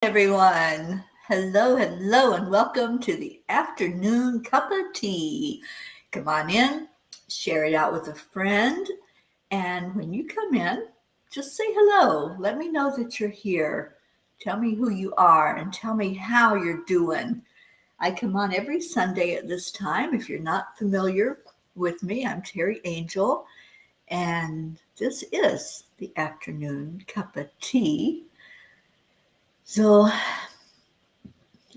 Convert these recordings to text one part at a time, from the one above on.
Everyone. Hello, and welcome to the afternoon Cuppa Tea. Come on in, share it out with a friend, and when you come in, just say hello. Let me know that you're here. Tell me who you are and tell me how you're doing. I come on every Sunday at this time. If you're not familiar with me, I'm Terry Angel, and this is the afternoon Cuppa Tea. So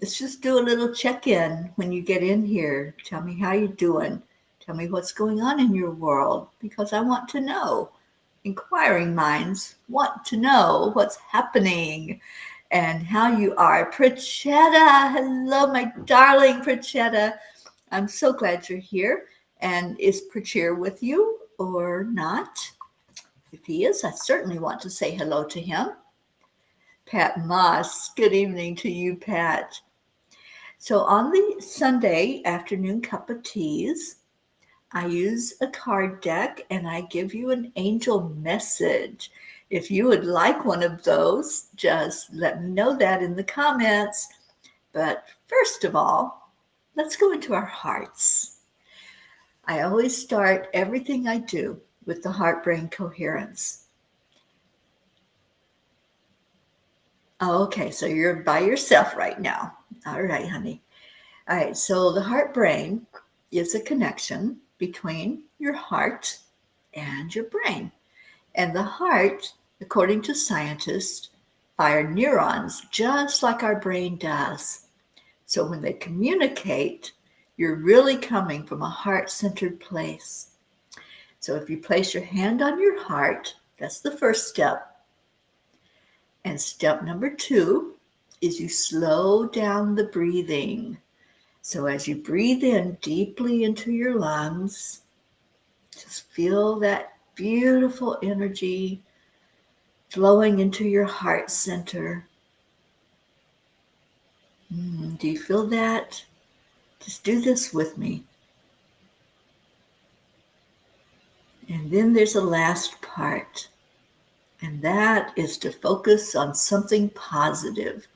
let's just do a little check-in when you get in here. Tell me how you're doing. Tell me what's going on in your world, because I want to know. Inquiring minds want to know what's happening and how you are. Prachetta, hello, my darling Prachetta. I'm so glad you're here. And is Prachir with you or not? If he is, I certainly want to say hello to him. Pat Moss, good evening to you, Pat. So on the Sunday afternoon cup of teas, I use a card deck and I give you an angel message. If you would like one of those, just let me know that in the comments. But first of all, let's go into our hearts. I always start everything I do with the heart-brain coherence. Oh, okay, so you're by yourself right now. All right, honey. All right, so the heart-brain is a connection between your heart and your brain. And the heart, according to scientists, fire neurons just like our brain does. So when they communicate, you're really coming from a heart-centered place. So if you place your hand on your heart, that's the first step. And step number 2 is you slow down the breathing. So as you breathe in deeply into your lungs, just feel that beautiful energy flowing into your heart center. Do you feel that? Just do this with me. And then there's a last part, and that is to focus on something positive.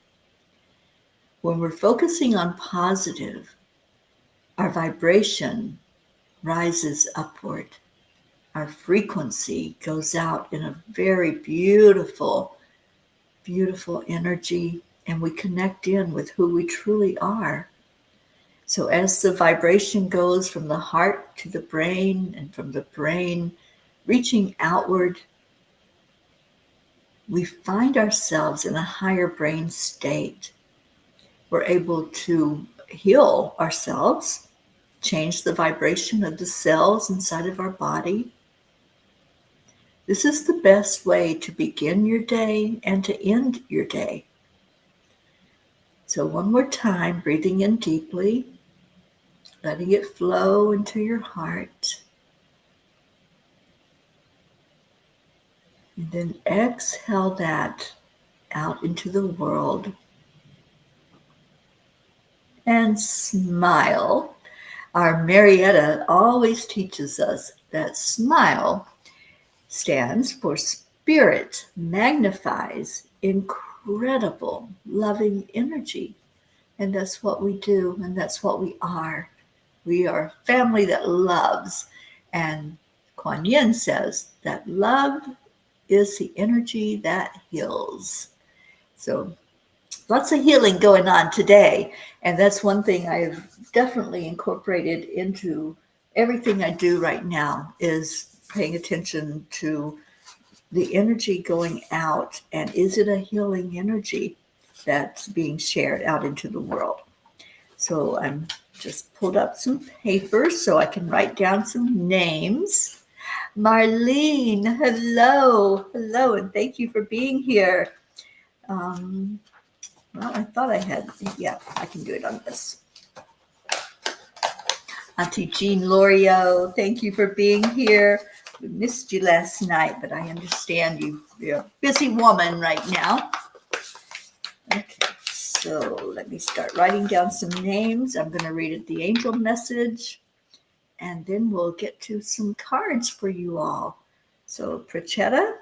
When we're focusing on positive, our vibration rises upward. Our frequency goes out in a very beautiful, beautiful energy, and we connect in with who we truly are. So as the vibration goes from the heart to the brain and from the brain reaching outward, we find ourselves in a higher brain state. We're able to heal ourselves, change the vibration of the cells inside of our body. This is the best way to begin your day and to end your day. So one more time, breathing in deeply, letting it flow into your heart. And then exhale that out into the world. And smile. Our Marietta always teaches us that smile stands for spirit magnifies incredible loving energy. And that's what we do, and that's what we are. We are a family that loves. And Kuan Yin says that love is the energy that heals. So lots of healing going on today. And that's one thing I've definitely incorporated into everything I do right now, is paying attention to the energy going out, and is it a healing energy that's being shared out into the world. So I'm just pulled up some paper so I can write down some names. Marlene, hello, and thank you for being here. Well, I thought I had, yeah, I can do it on this. Auntie Jean Lorio, thank you for being here. We missed you last night, but I understand you're a busy woman right now. Okay, so let me start writing down some names. I'm going to read the angel message, and then we'll get to some cards for you all. So, Prachetta,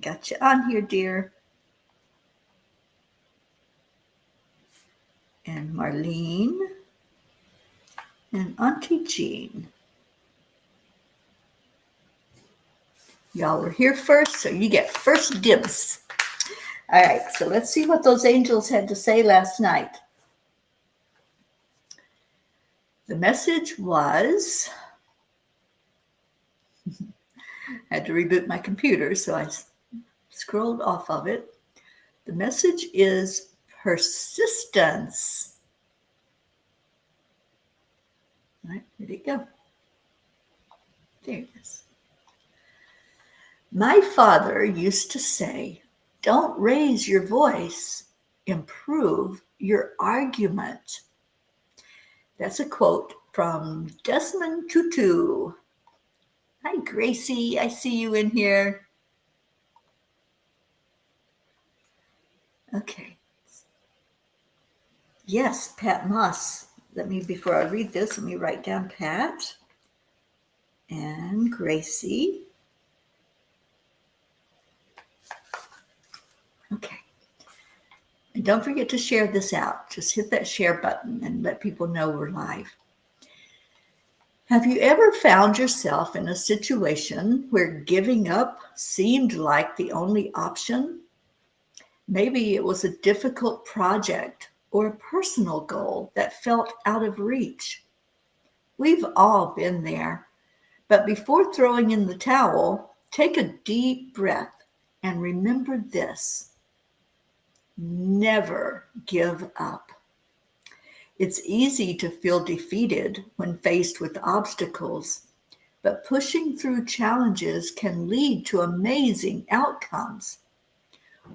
got you on here, dear. and Marlene, and Auntie Jean. Y'all were here first, so you get first dibs. All right, so let's see what those angels had to say last night. The message was, I had to reboot my computer, so I scrolled off of it. The message is persistence. All right, where'd it go? There it is. My father used to say, don't raise your voice, improve your argument. That's a quote from Desmond Tutu. Hi, Gracie. I see you in here. Okay. Yes, Pat Moss. Before I read this, let me write down Pat and Gracie. Okay. And don't forget to share this out. Just hit that share button and let people know we're live. Have you ever found yourself in a situation where giving up seemed like the only option? Maybe it was a difficult project or a personal goal that felt out of reach. We've all been there, but before throwing in the towel, take a deep breath and remember this: never give up. It's easy to feel defeated when faced with obstacles, but pushing through challenges can lead to amazing outcomes.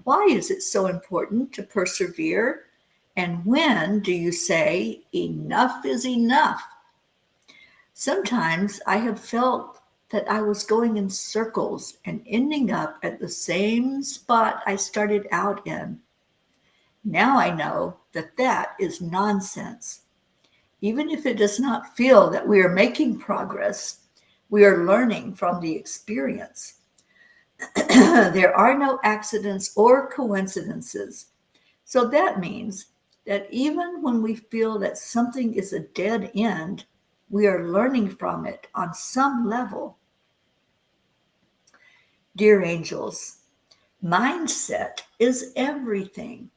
Why is it so important to persevere? And when do you say, enough is enough? Sometimes I have felt that I was going in circles and ending up at the same spot I started out in. Now I know that that is nonsense. Even if it does not feel that we are making progress, we are learning from the experience. There are no accidents or coincidences. So that means that even when we feel that something is a dead end, we are learning from it on some level. Dear angels, mindset is everything.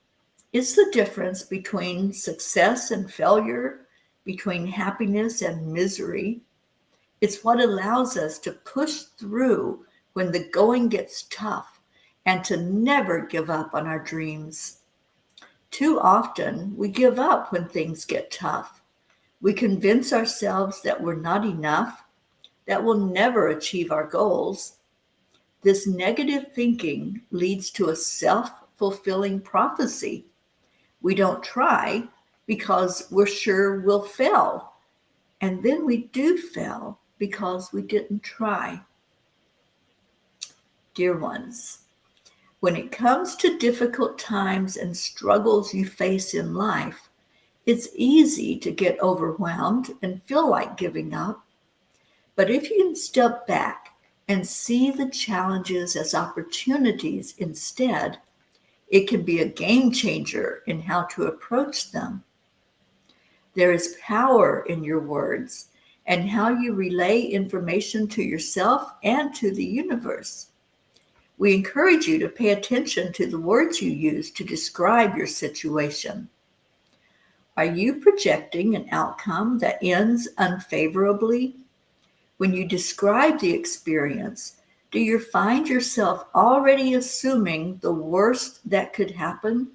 It's the difference between success and failure, between happiness and misery. It's what allows us to push through when the going gets tough and to never give up on our dreams. Too often, we give up when things get tough. We convince ourselves that we're not enough, that we'll never achieve our goals. This negative thinking leads to a self-fulfilling prophecy. We don't try because we're sure we'll fail. And then we do fail because we didn't try. Dear ones, when it comes to difficult times and struggles you face in life, it's easy to get overwhelmed and feel like giving up. But if you can step back and see the challenges as opportunities instead, it can be a game changer in how to approach them. There is power in your words and how you relay information to yourself and to the universe. We encourage you to pay attention to the words you use to describe your situation. Are you projecting an outcome that ends unfavorably? When you describe the experience, do you find yourself already assuming the worst that could happen?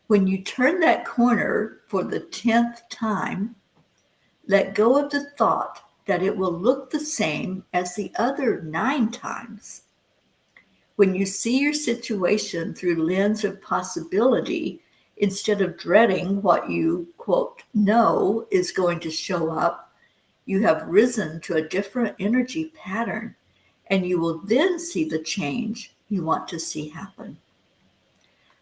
When you turn that corner for the 10th time, let go of the thought that it will look the same as the other 9 times. When you see your situation through the lens of possibility, instead of dreading what you, quote, know is going to show up, you have risen to a different energy pattern, and you will then see the change you want to see happen.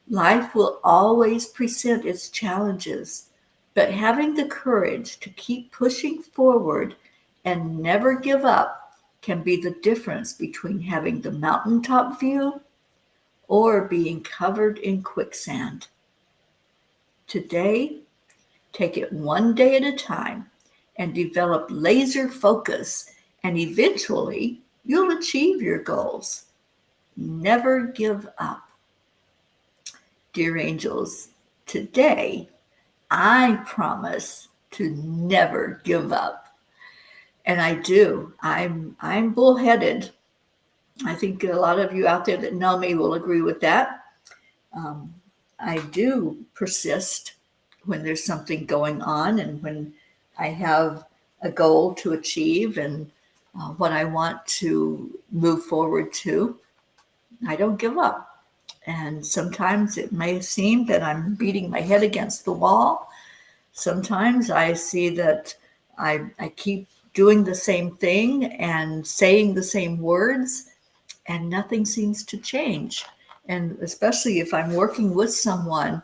Life will always present its challenges, but having the courage to keep pushing forward and never give up can be the difference between having the mountaintop view or being covered in quicksand. Today, take it one day at a time and develop laser focus, and eventually you'll achieve your goals. Never give up. Dear angels, today I promise to never give up. And I do. I'm bullheaded. I think a lot of you out there that know me will agree with that. Um, I do persist when there's something going on and when I have a goal to achieve and what I want to move forward to. I don't give up. And sometimes it may seem that I'm beating my head against the wall. Sometimes I see that I keep doing the same thing and saying the same words, and nothing seems to change. And especially if I'm working with someone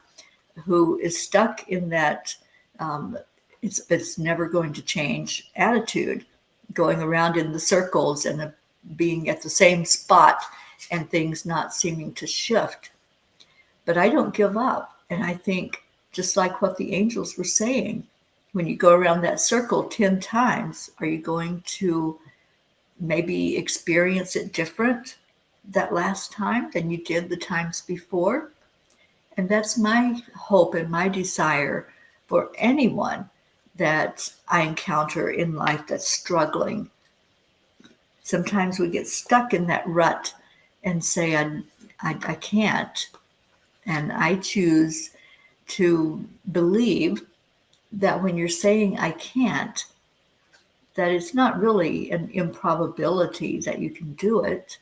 who is stuck in that um, it's never going to change attitude, going around in the circles and being at the same spot and things not seeming to shift. But I don't give up. And I think, just like what the angels were saying, when you go around that circle 10 times, are you going to maybe experience it different that last time than you did the times before? And that's my hope and my desire for anyone that I encounter in life that's struggling. Sometimes we get stuck in that rut and say, I can't. And I choose to believe that when you're saying I can't, that it's not really an improbability that you can do it.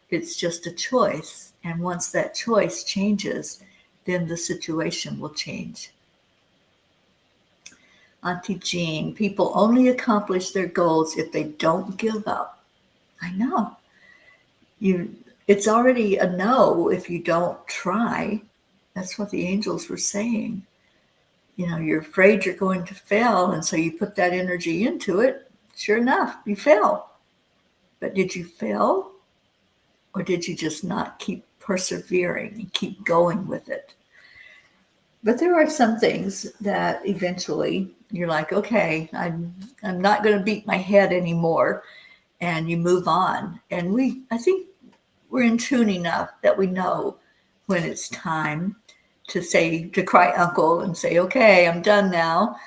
It's just a choice. And once that choice changes, then the situation will change. Auntie Jean, people only accomplish their goals if they don't give up. I know. It's already a no if you don't try. That's what the angels were saying. You're afraid you're going to fail, and so you put that energy into it. Sure enough, you fail. But did you fail? Or did you just not keep persevering and keep going with it? But there are some things that eventually you're like, okay, I'm not going to beat my head anymore, and you move on. And I think we're in tune enough that we know when it's time to cry uncle and say, okay, I'm done now.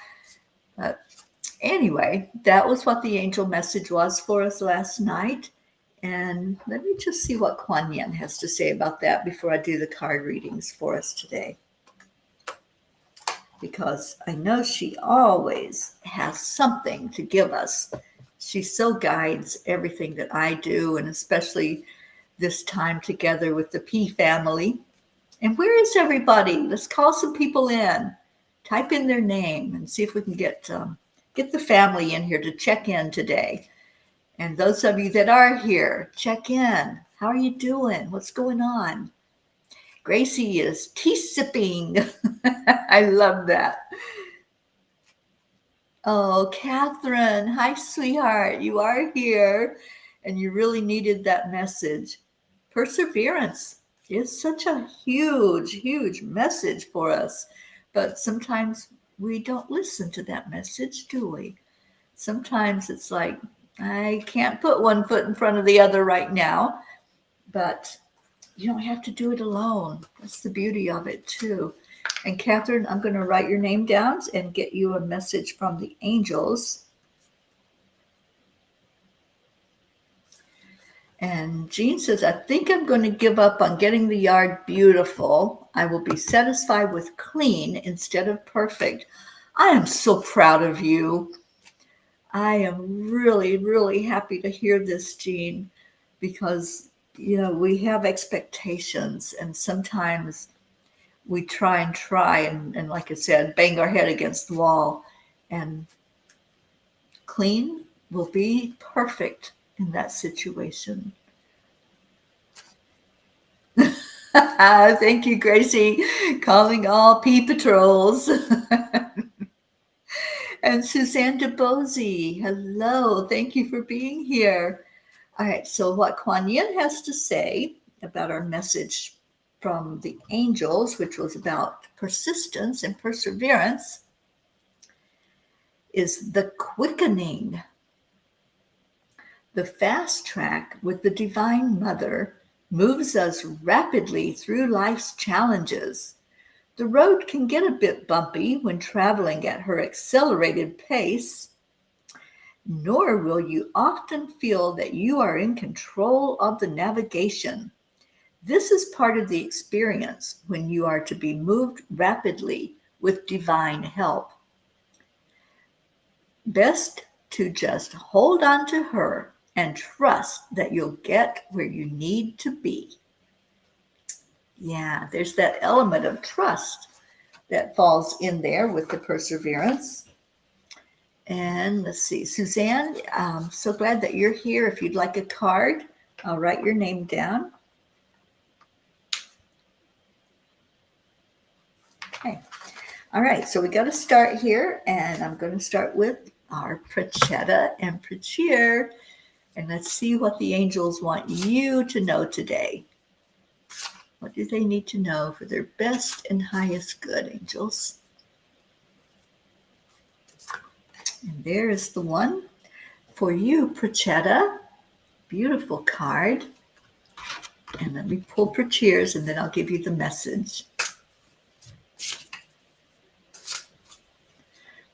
Anyway, that was what the angel message was for us last night. And let me just see what Kuan Yin has to say about that before I do the card readings for us today. Because I know she always has something to give us. She so guides everything that I do, and especially this time together with the P family. And where is everybody? Let's call some people in. Type in their name and see if we can get the family in here to check in today. And those of you that are here, check in. How are you doing? What's going on? Gracie is tea sipping. I love that. Oh, Catherine. Hi, sweetheart. You are here, and you really needed that message. Perseverance is such a huge, huge message for us. But sometimes we don't listen to that message, do we? Sometimes it's like, I can't put one foot in front of the other right now, but you don't have to do it alone. That's the beauty of it too. And Catherine, I'm going to write your name down and get you a message from the angels. And Jean says, I think I'm going to give up on getting the yard beautiful. I will be satisfied with clean instead of perfect. I am so proud of you. I am really, really happy to hear this, Jean, because, we have expectations, and sometimes we try and like I said, bang our head against the wall, and clean will be perfect in that situation. Thank you, Gracie, calling all P patrols. And Suzanne DeBozy, hello, thank you for being here. All right, so what Kuan Yin has to say about our message from the angels, which was about persistence and perseverance, is the quickening. The fast track with the Divine Mother moves us rapidly through life's challenges. The road can get a bit bumpy when traveling at her accelerated pace, nor will you often feel that you are in control of the navigation. This is part of the experience when you are to be moved rapidly with divine help. Best to just hold on to her and trust that you'll get where you need to be. Yeah, there's that element of trust that falls in there with the perseverance. And let's see, Suzanne, I'm so glad that you're here. If you'd like a card, I'll write your name down. Okay. All right, so we got to start here, and I'm going to start with our Prachetta and Prachir, and let's see what the angels want you to know today. What do they need to know for their best and highest good, angels? And there is the one for you, Prachetta. Beautiful card. And let me pull Prachirs, and then I'll give you the message.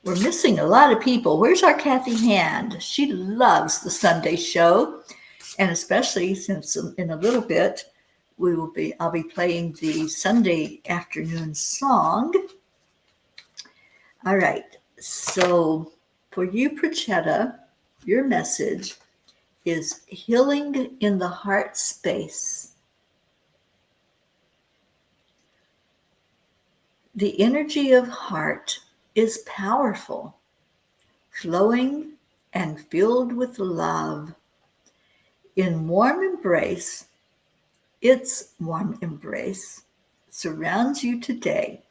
We're missing a lot of people. Where's our Kathy Hand? She loves the Sunday show, and especially since in a little bit I'll be playing the Sunday afternoon song. All right. So for you, Prachetta, your message is healing in the heart space. The energy of heart is powerful, flowing and filled with love. In warm embrace, its warm embrace surrounds you today.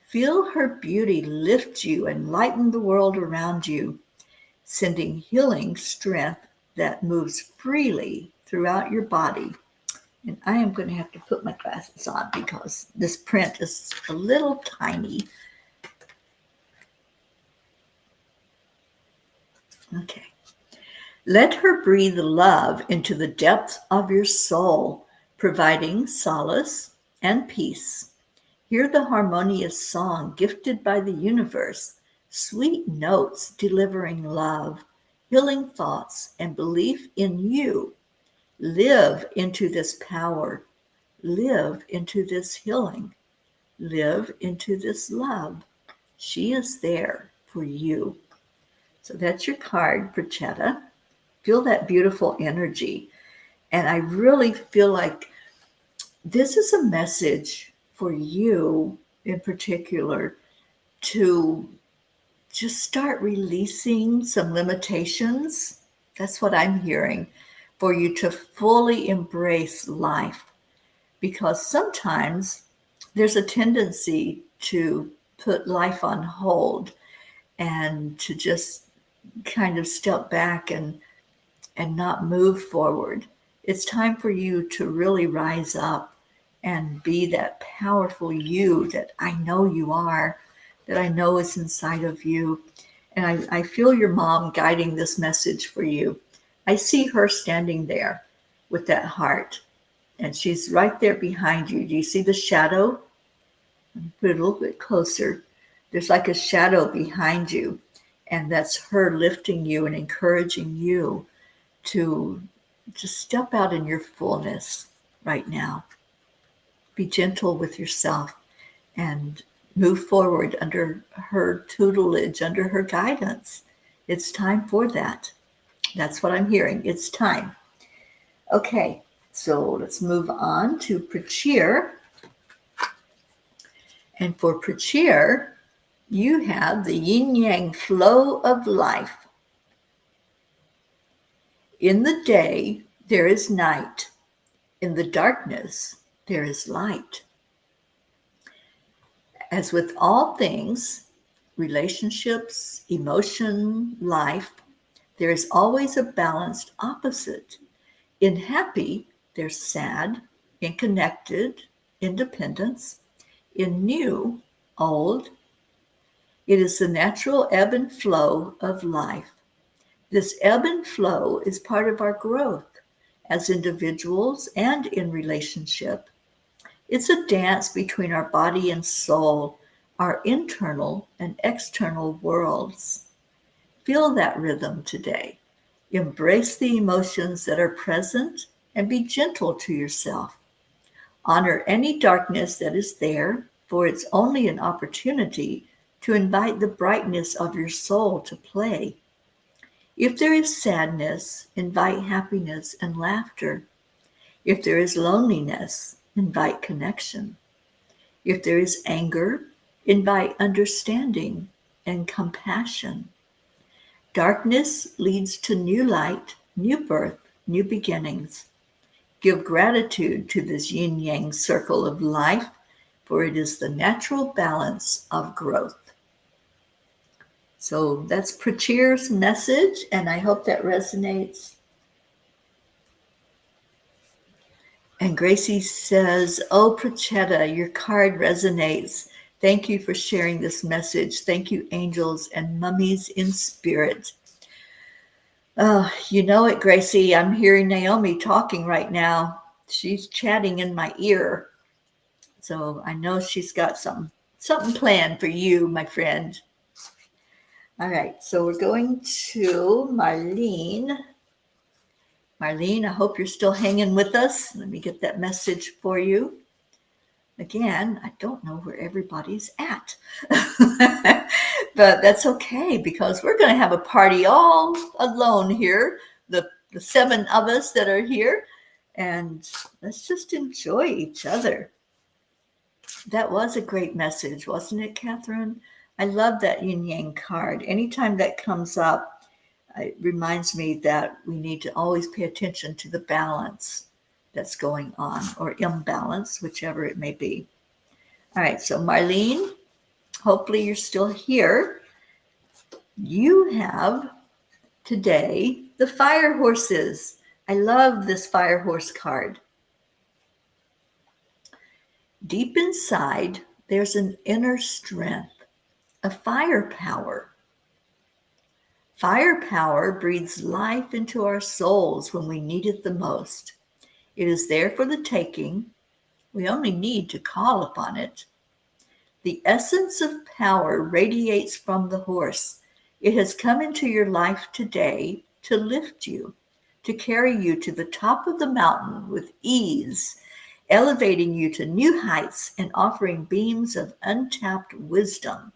Feel her beauty lift you and lighten the world around you, sending healing strength that moves freely throughout your body. And I am going to have to put my glasses on because this print is a little tiny. Okay. Let her breathe love into the depths of your soul, providing solace and peace. Hear the harmonious song gifted by the universe, sweet notes delivering love, healing thoughts, and belief in you. Live into this power. Live into this healing. Live into this love. She is there for you. So that's your card, Prachetta. Feel that beautiful energy. And I really feel like this is a message for you in particular to just start releasing some limitations. That's what I'm hearing, for you to fully embrace life. Because sometimes there's a tendency to put life on hold and to just kind of step back and not move forward. It's time for you to really rise up and be that powerful you that I know you are, that I know is inside of you. And I feel your mom guiding this message for you. I see her standing there with that heart, and she's right there behind you. Do you see the shadow? Put it a little bit closer. There's like a shadow behind you, and that's her lifting you and encouraging you to just step out in your fullness right now. Be gentle with yourself and move forward under her tutelage, under her guidance. It's time for that. That's what I'm hearing. It's time. Okay, so let's move on to Prachir. And for Prachir, you have the yin-yang flow of life. In the day, there is night. In the darkness, there is light. As with all things, relationships, emotion, life, there is always a balanced opposite. In happy, there's sad. In connected, independence, in new, old. It is the natural ebb and flow of life. This ebb and flow is part of our growth as individuals and in relationship. It's a dance between our body and soul, our internal and external worlds. Feel that rhythm today. Embrace the emotions that are present and be gentle to yourself. Honor any darkness that is there, for it's only an opportunity to invite the brightness of your soul to play. If there is sadness, invite happiness and laughter. If there is loneliness, invite connection. If there is anger, invite understanding and compassion. Darkness leads to new light, new birth, new beginnings. Give gratitude to this yin-yang circle of life, for it is the natural balance of growth. So that's Prachir's message, and I hope that resonates. And Gracie says, "Oh, Prachetta, your card resonates. Thank you for sharing this message. Thank you, angels and mummies in spirit." Oh, you know it, Gracie. I'm hearing Naomi talking right now. She's chatting in my ear. So I know she's got something planned for you, my friend. All right, so we're going to Marlene. Marlene, I hope you're still hanging with us. Let me get that message for you. Again, I don't know where everybody's at, but that's okay because we're going to have a party all alone here, the 7 of us that are here, and let's just enjoy each other. That was a great message, wasn't it, Catherine? I love that yin yang card. Anytime that comes up, it reminds me that we need to always pay attention to the balance that's going on, or imbalance, whichever it may be. All right, so Marlene, hopefully you're still here. You have today the fire horses. I love this fire horse card. Deep inside, there's an inner strength, a firepower. Firepower breathes life into our souls when we need it the most. It is there for the taking. We only need to call upon it. The essence of power radiates from the horse. It has come into your life today to lift you, to carry you to the top of the mountain with ease, elevating you to new heights and offering beams of untapped wisdom.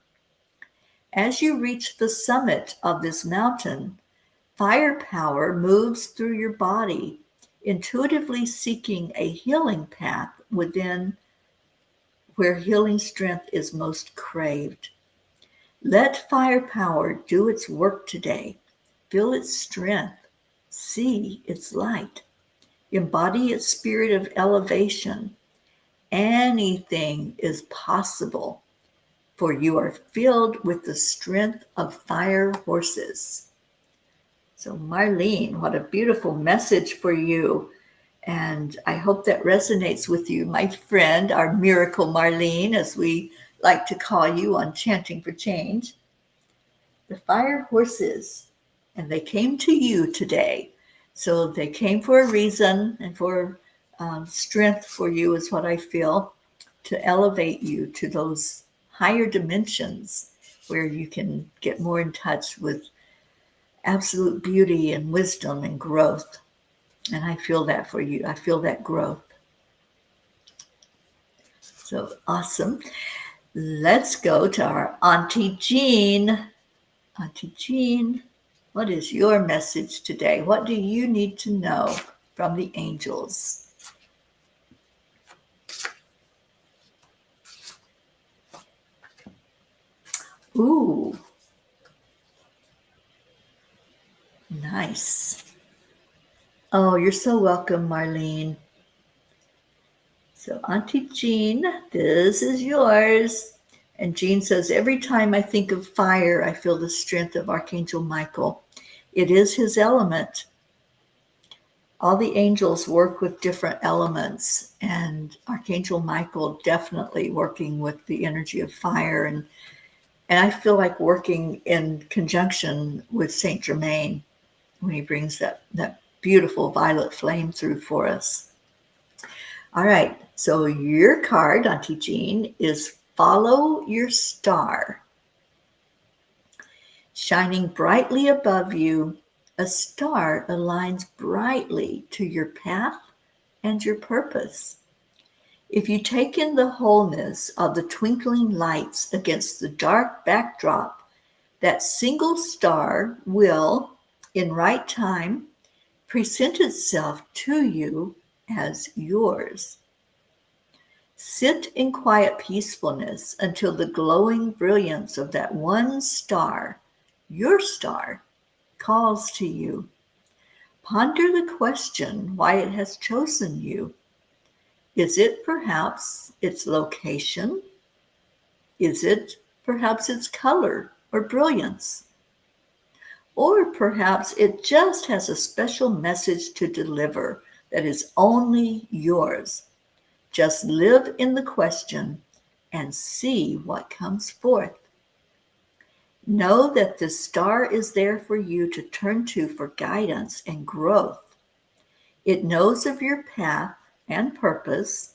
As you reach the summit of this mountain, firepower moves through your body, intuitively seeking a healing path within where healing strength is most craved. Let firepower do its work today. Feel its strength. See its light. Embody its spirit of elevation. Anything is possible, for you are filled with the strength of fire horses. So Marlene, what a beautiful message for you. And I hope that resonates with you, my friend, our miracle Marlene, as we like to call you on Chanting for Change. The fire horses, and they came to you today. So they came for a reason, and for strength for you is what I feel, to elevate you to those higher dimensions where you can get more in touch with absolute beauty and wisdom and growth. And I feel that for you. I feel that growth. So awesome. Let's go to our Auntie Jean. Auntie Jean, what is your message today? What do you need to know from the angels? Ooh, nice. Oh, you're so welcome, Marlene. So Auntie Jean, this is yours. And Jean says, every time I think of fire, I feel the strength of Archangel Michael. It is his element. All the angels work with different elements, and Archangel Michael definitely working with the energy of fire, and I feel like working in conjunction with Saint Germain when he brings that beautiful violet flame through for us. All right, so your card, Auntie Jean, is Follow Your Star. Shining brightly above you, a star aligns brightly to your path and your purpose. If you take in the wholeness of the twinkling lights against the dark backdrop, that single star will, in right time, present itself to you as yours. Sit in quiet peacefulness until the glowing brilliance of that one star, your star, calls to you. Ponder the question why it has chosen you. Is it perhaps its location? Is it perhaps its color or brilliance? Or perhaps it just has a special message to deliver that is only yours. Just live in the question and see what comes forth. Know that this star is there for you to turn to for guidance and growth. It knows of your path and purpose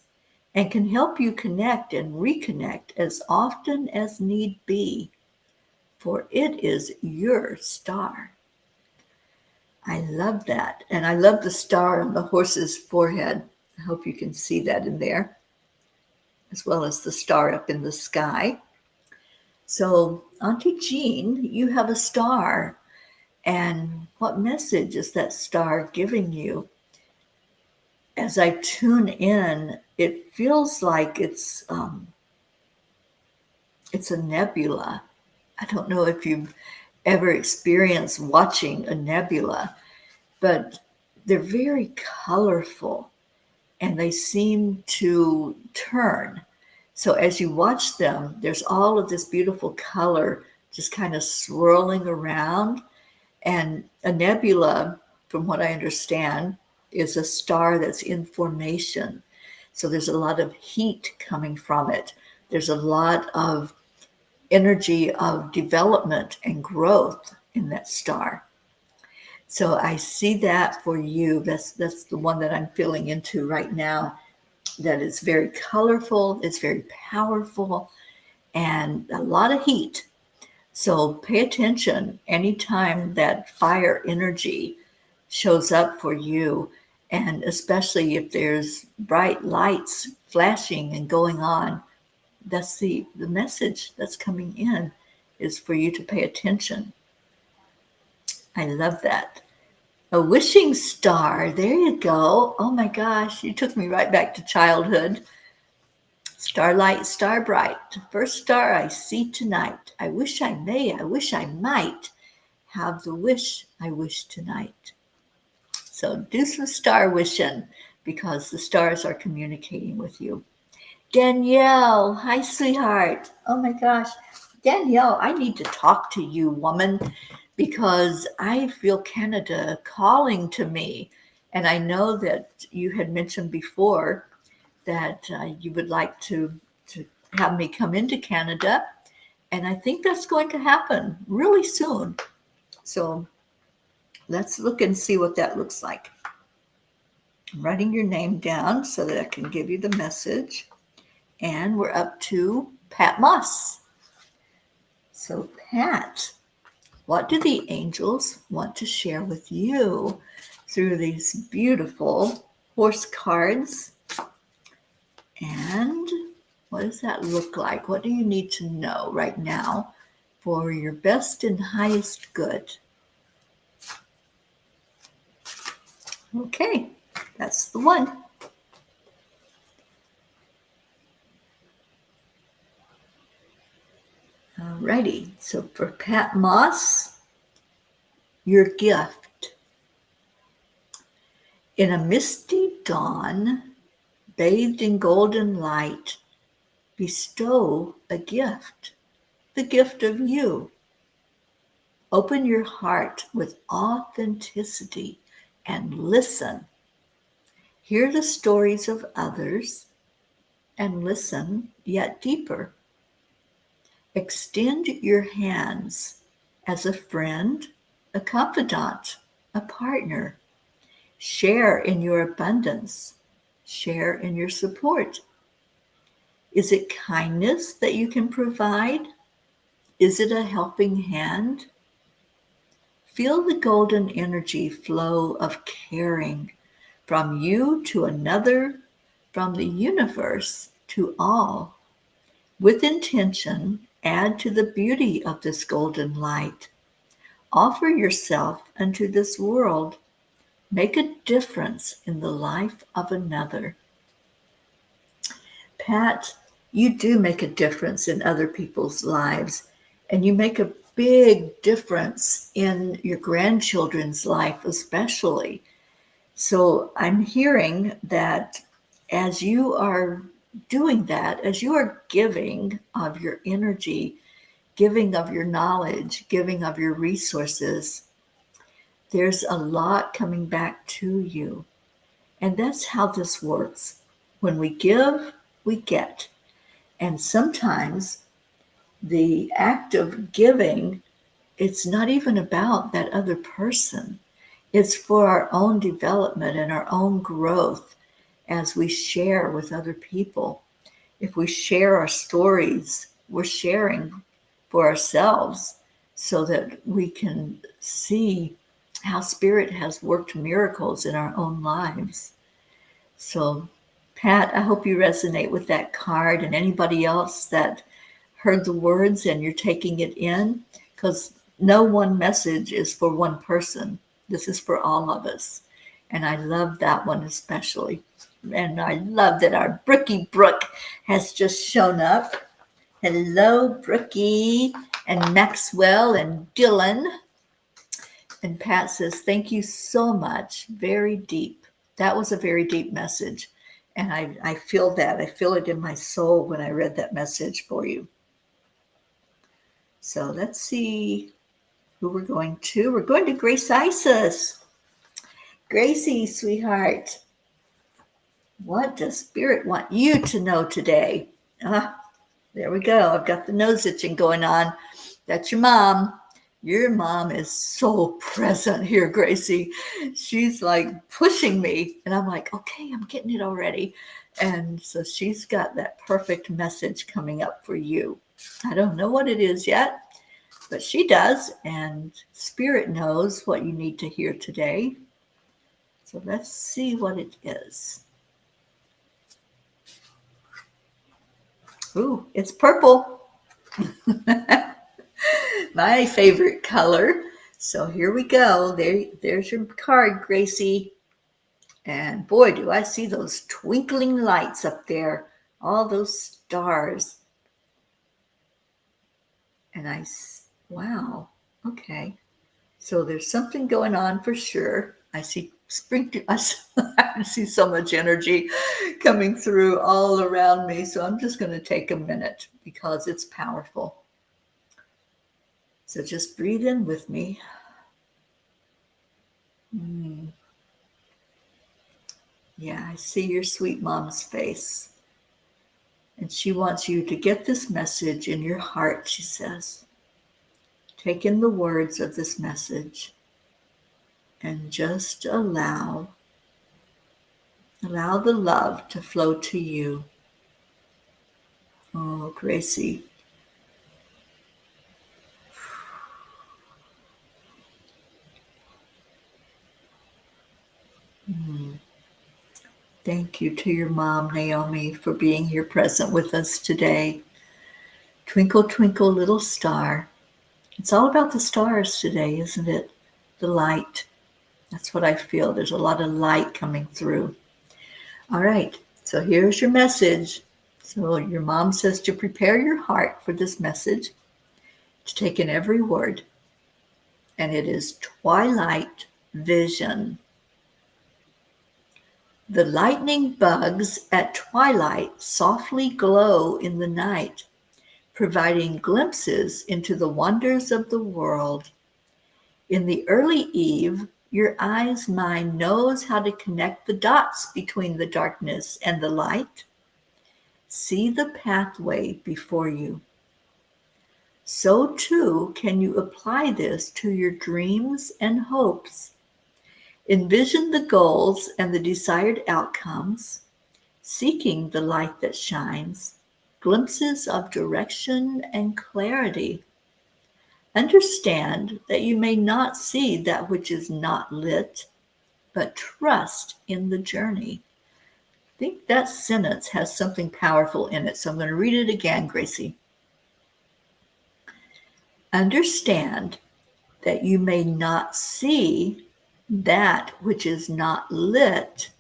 and can help you connect and reconnect as often as need be, for it is your star. I love that. And I love the star on the horse's forehead. I hope you can see that in there, as well as the star up in the sky. So, Auntie Jean, you have a star. And what message is that star giving you? As I tune in, it feels like it's a nebula. I don't know if you've ever experienced watching a nebula, but they're very colorful and they seem to turn. So as you watch them, there's all of this beautiful color just kind of swirling around. And a nebula, from what I understand, is a star that's in formation. So there's a lot of heat coming from it. There's a lot of energy of development and growth in that star. So I see that for you. That's the one that I'm feeling into right now. That is very colorful, it's very powerful, and a lot of heat. So pay attention anytime that fire energy shows up for you, and especially if there's bright lights flashing and going on. That's the message that's coming in, is for you to pay attention. I love that. A wishing star. There you go. Oh my gosh, you took me right back to childhood. Starlight, star bright, first star I see tonight. I wish I may, I wish I might have the wish I wish tonight. So do some star wishing because the stars are communicating with you. Danielle, hi, sweetheart. Oh my gosh. Danielle, I need to talk to you, woman, because I feel Canada calling to me. And I know that you had mentioned before that you would like to have me come into Canada. And I think that's going to happen really soon. So let's look and see what that looks like. I'm writing your name down so that I can give you the message. And we're up to Pat Moss. So Pat, what do the angels want to share with you through these beautiful horse cards? And what does that look like? What do you need to know right now for your best and highest good? Okay, that's the one. Alrighty, so for Pat Moss, your gift. In a misty dawn, bathed in golden light, bestow a gift, the gift of you. Open your heart with authenticity and listen Hear the stories of others and listen yet deeper. Extend your hands as a friend, a confidant, a partner. Share in your abundance. Share in your support. Is it kindness that you can provide? Is it a helping hand? Feel the golden energy flow of caring from you to another, from the universe to all. With intention, add to the beauty of this golden light. Offer yourself unto this world. Make a difference in the life of another. Pat, you do make a difference in other people's lives, and you make a big difference in your grandchildren's life, especially. So I'm hearing that as you are doing that, as you are giving of your energy, giving of your knowledge, giving of your resources, there's a lot coming back to you. And that's how this works. When we give, we get. And sometimes the act of giving, it's not even about that other person. It's for our own development and our own growth as we share with other people. If we share our stories, we're sharing for ourselves so that we can see how Spirit has worked miracles in our own lives. So, Pat, I hope you resonate with that card, and anybody else that heard the words and you're taking it in, because no one message is for one person. This is for all of us. And I love that one especially. And I love that our Brookie Brooke has just shown up. Hello, Brookie and Maxwell and Dylan. And Pat says, thank you so much. Very deep. That was a very deep message. And I feel that. I feel it in my soul when I read that message for you. So let's see who we're going to. We're going to Grace Isis. Gracie, sweetheart, what does Spirit want you to know today? There we go. I've got the nose itching going on. That's your mom. Your mom is so present here, Gracie. She's like pushing me. And I'm like, okay, I'm getting it already. And so she's got that perfect message coming up for you. I don't know what it is yet, but she does. And Spirit knows what you need to hear today. So let's see what it is. Ooh, it's purple. My favorite color. So here we go. There's your card, Gracie. And boy, do I see those twinkling lights up there. All those stars. And wow. Okay. So there's something going on for sure. I see I see so much energy coming through all around me. So I'm just going to take a minute because it's powerful. So just breathe in with me. Yeah, I see your sweet mom's face. And she wants you to get this message in your heart, she says. Take in the words of this message and just allow the love to flow to you. Oh, Gracie. Thank you to your mom, Naomi, for being here present with us today. Twinkle, twinkle, little star. It's all about the stars today, isn't it? The light. That's what I feel. There's a lot of light coming through. All right, so here's your message. So your mom says to prepare your heart for this message, to take in every word. And it is twilight vision. The lightning bugs at twilight softly glow in the night, providing glimpses into the wonders of the world. In the early eve, Your eyes mind knows how to connect the dots between the darkness and the light. See the pathway before you. So too can you apply this to your dreams and hopes. Envision the goals and the desired outcomes, seeking the light that shines, glimpses of direction and clarity. Understand that you may not see that which is not lit, but trust in the journey. I think that sentence has something powerful in it, so I'm going to read it again, Gracie. Understand that you may not see that which is not lit,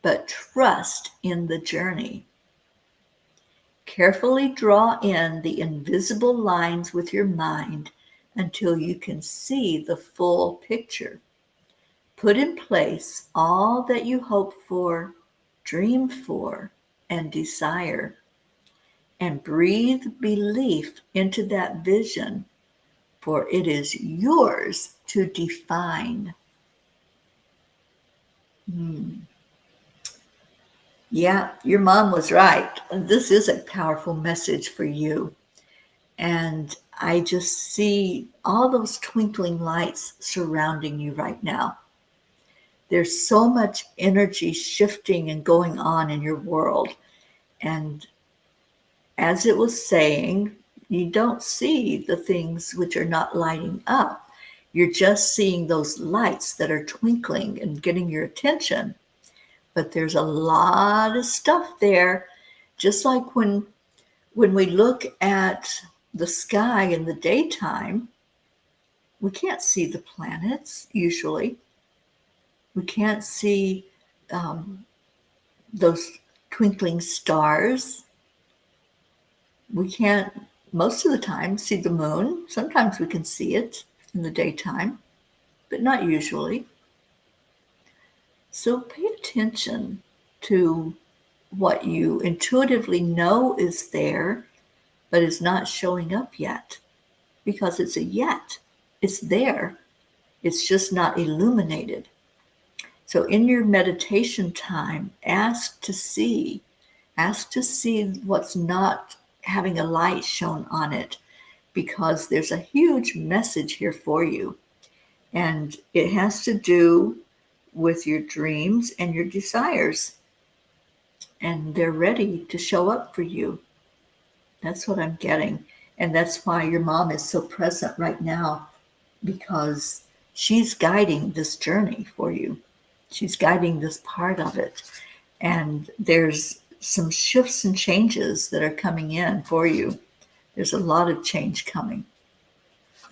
but trust in the journey. Carefully draw in the invisible lines with your mind until you can see the full picture. Put in place all that you hope for, dream for, and desire, and breathe belief into that vision, for it is yours to define. Yeah, your mom was right. This is a powerful message for you. And I just see all those twinkling lights surrounding you right now. There's so much energy shifting and going on in your world. And as it was saying, you don't see the things which are not lighting up. You're just seeing those lights that are twinkling and getting your attention. But there's a lot of stuff there. Just like when we look at the sky in the daytime, we can't see the planets usually. We can't see those twinkling stars. We can't, most of the time, see the moon. Sometimes we can see it in the daytime, but not usually. So pay attention to what you intuitively know is there, but is not showing up yet, because it's a yet. It's there. It's just not illuminated. So in your meditation time, ask to see what's not having a light shown on it, because there's a huge message here for you. And it has to do with your dreams and your desires. And they're ready to show up for you. That's what I'm getting. And that's why your mom is so present right now, because she's guiding this journey for you. She's guiding this part of it. And there's some shifts and changes that are coming in for you. There's a lot of change coming.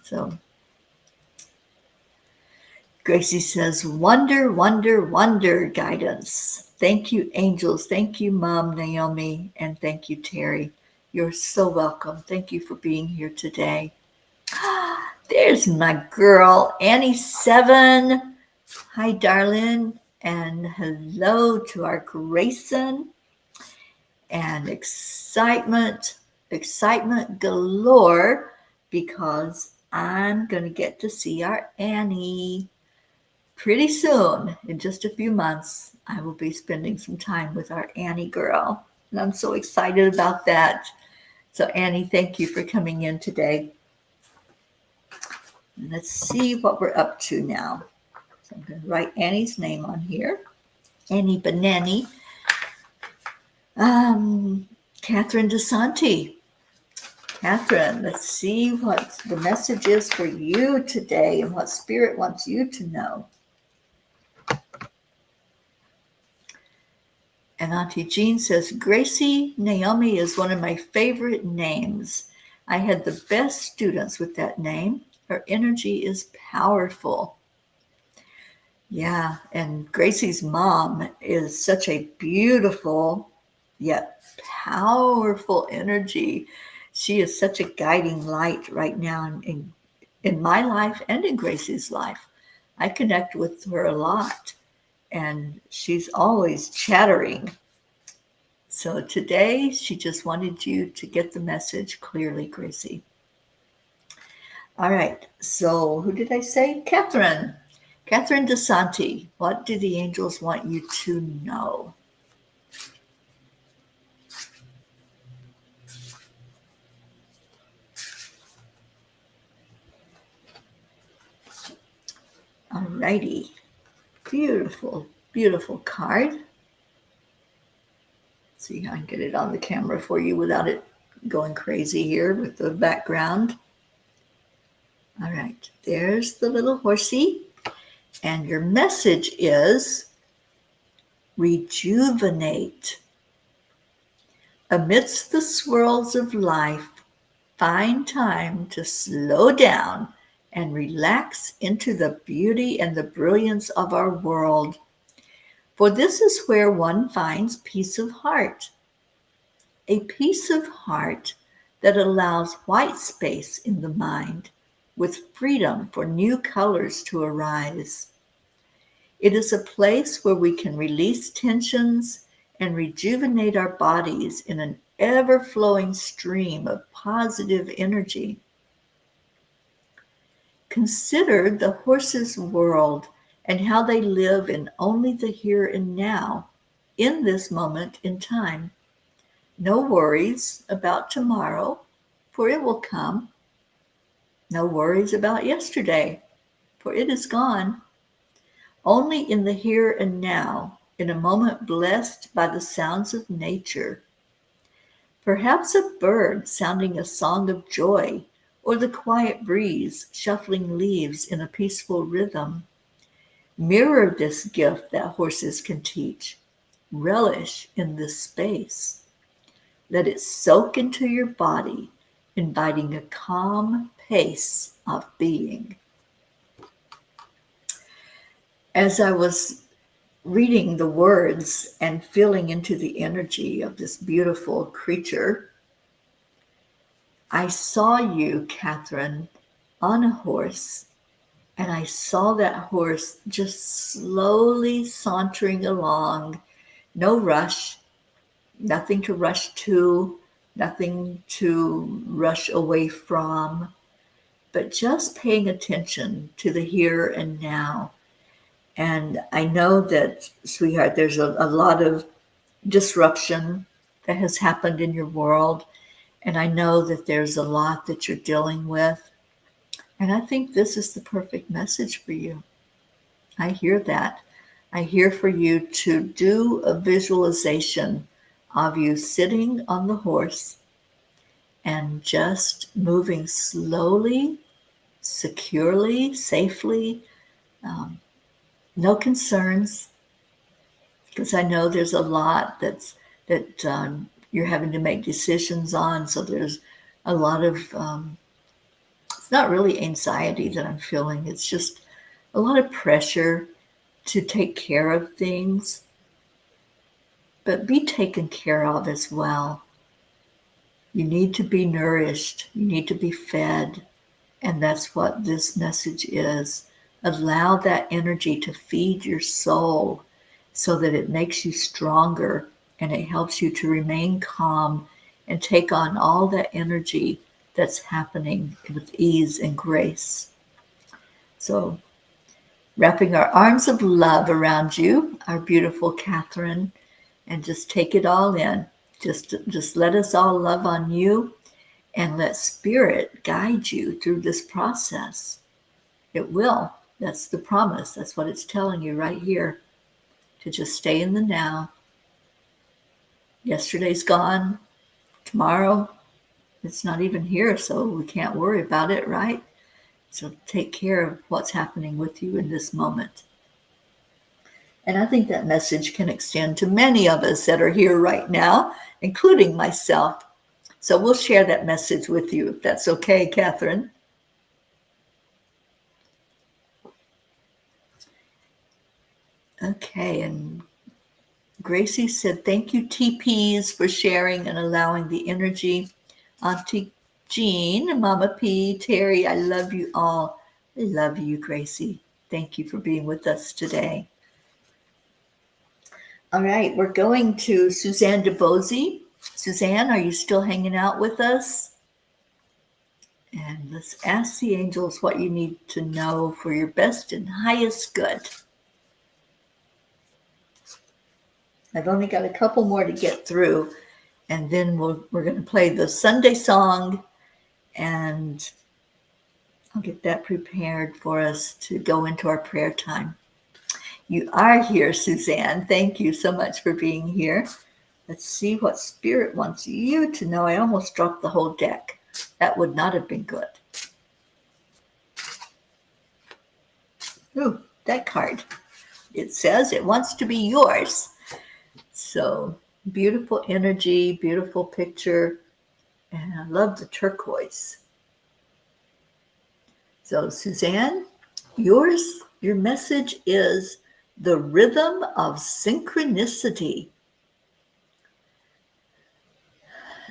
So Gracie says, wonder, wonder, wonder guidance. Thank you, angels. Thank you, Mom Naomi. And thank you, Terry. You're so welcome. Thank you for being here today. There's my girl, Annie7. Hi, darling. And hello to our Grayson. And excitement galore, because I'm going to get to see our Annie pretty soon. In just a few months, I will be spending some time with our Annie girl. And I'm so excited about that. So Annie, thank you for coming in today. And let's see what we're up to now. So I'm going to write Annie's name on here. Annie Benani. Catherine DeSanti. Catherine, let's see what the message is for you today and what Spirit wants you to know. And Auntie Jean says, Gracie Naomi is one of my favorite names. I had the best students with that name. Her energy is powerful. Yeah, and Gracie's mom is such a beautiful yet powerful energy. She is such a guiding light right now in my life and in Gracie's life. I connect with her a lot, and she's always chattering. So today, she just wanted you to get the message clearly, Gracie. All right, so who did I say? Catherine. Catherine DeSanti, what do the angels want you to know? Alrighty. Beautiful, beautiful card. See how I can get it on the camera for you without it going crazy here with the background. All right, there's the little horsey. And your message is rejuvenate. Amidst the swirls of life, find time to slow down and relax into the beauty and the brilliance of our world. For this is where one finds peace of heart. A peace of heart that allows white space in the mind with freedom for new colors to arise. It is a place where we can release tensions and rejuvenate our bodies in an ever-flowing stream of positive energy. Consider the horse's world and how they live in only the here and now, in this moment in time. No worries about tomorrow, for it will come. No worries about yesterday, for it is gone. Only in the here and now, in a moment blessed by the sounds of nature. Perhaps a bird sounding a song of joy, or the quiet breeze shuffling leaves in a peaceful rhythm. Mirror this gift that horses can teach. Relish in this space. Let it soak into your body, inviting a calm pace of being. As I was reading the words and feeling into the energy of this beautiful creature, I saw you, Catherine, on a horse, and I saw that horse just slowly sauntering along, no rush, nothing to rush to, nothing to rush away from, but just paying attention to the here and now. And I know that, sweetheart, there's a lot of disruption that has happened in your world. And I know that there's a lot that you're dealing with. And I think this is the perfect message for you. I hear that. I hear for you to do a visualization of you sitting on the horse and just moving slowly, securely, safely, no concerns, because I know there's a lot that you're having to make decisions on. So there's a lot of it's not really anxiety that I'm feeling. It's just a lot of pressure to take care of things, but be taken care of as well. You need to be nourished. You need to be fed. And that's what this message is. Allow that energy to feed your soul so that it makes you stronger and it helps you to remain calm and take on all that energy that's happening with ease and grace. So, wrapping our arms of love around you, our beautiful Catherine, and just take it all in. Just let us all love on you and let Spirit guide you through this process. It will. That's the promise. That's what it's telling you right here. To just stay in the now. Yesterday's gone. Tomorrow, it's not even here, so we can't worry about it, right? So take care of what's happening with you in this moment. And I think that message can extend to many of us that are here right now, including myself. So we'll share that message with you, if that's okay, Catherine. Okay, and Gracie said, thank you, TPs, for sharing and allowing the energy. Auntie Jean, Mama P, Terry, I love you all. I love you, Gracie. Thank you for being with us today. All right, we're going to Suzanne DeBozy. Suzanne, are you still hanging out with us? And let's ask the angels what you need to know for your best and highest good. I've only got a couple more to get through, and then we're going to play the Sunday song, and I'll get that prepared for us to go into our prayer time. You are here, Suzanne. Thank you so much for being here. Let's see what Spirit wants you to know. I almost dropped the whole deck. That would not have been good. Ooh, that card. It says it wants to be yours. So beautiful energy, beautiful picture, and I love the turquoise. So Suzanne, your message is the rhythm of synchronicity.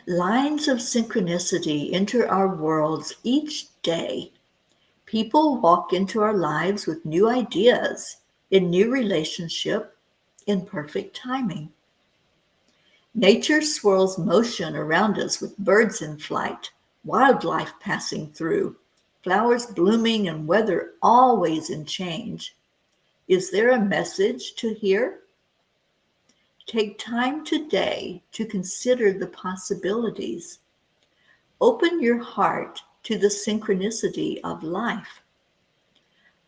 Lines of synchronicity enter our worlds each day. People walk into our lives with new ideas, in new relationship, in perfect timing. Nature swirls motion around us with birds in flight, wildlife passing through, flowers blooming and weather always in change. Is there a message to hear? Take time today to consider the possibilities. Open your heart to the synchronicity of life.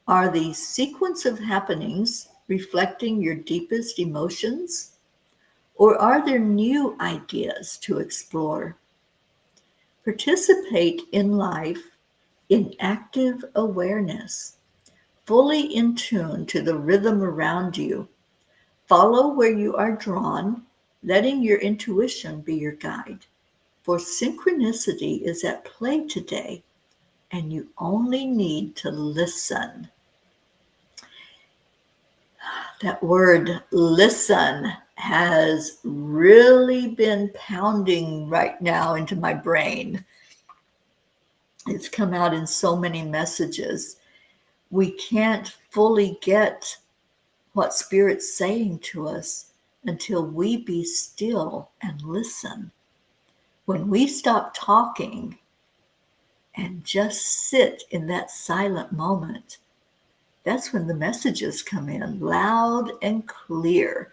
Are the sequence of happenings reflecting your deepest emotions? Or are there new ideas to explore? Participate in life in active awareness, fully in tune to the rhythm around you. Follow where you are drawn, letting your intuition be your guide. For synchronicity is at play today, and you only need to listen. That word listen has really been pounding right now into my brain. It's come out in so many messages. We can't fully get what Spirit's saying to us until we be still and listen. When we stop talking and just sit in that silent moment, that's when the messages come in loud and clear.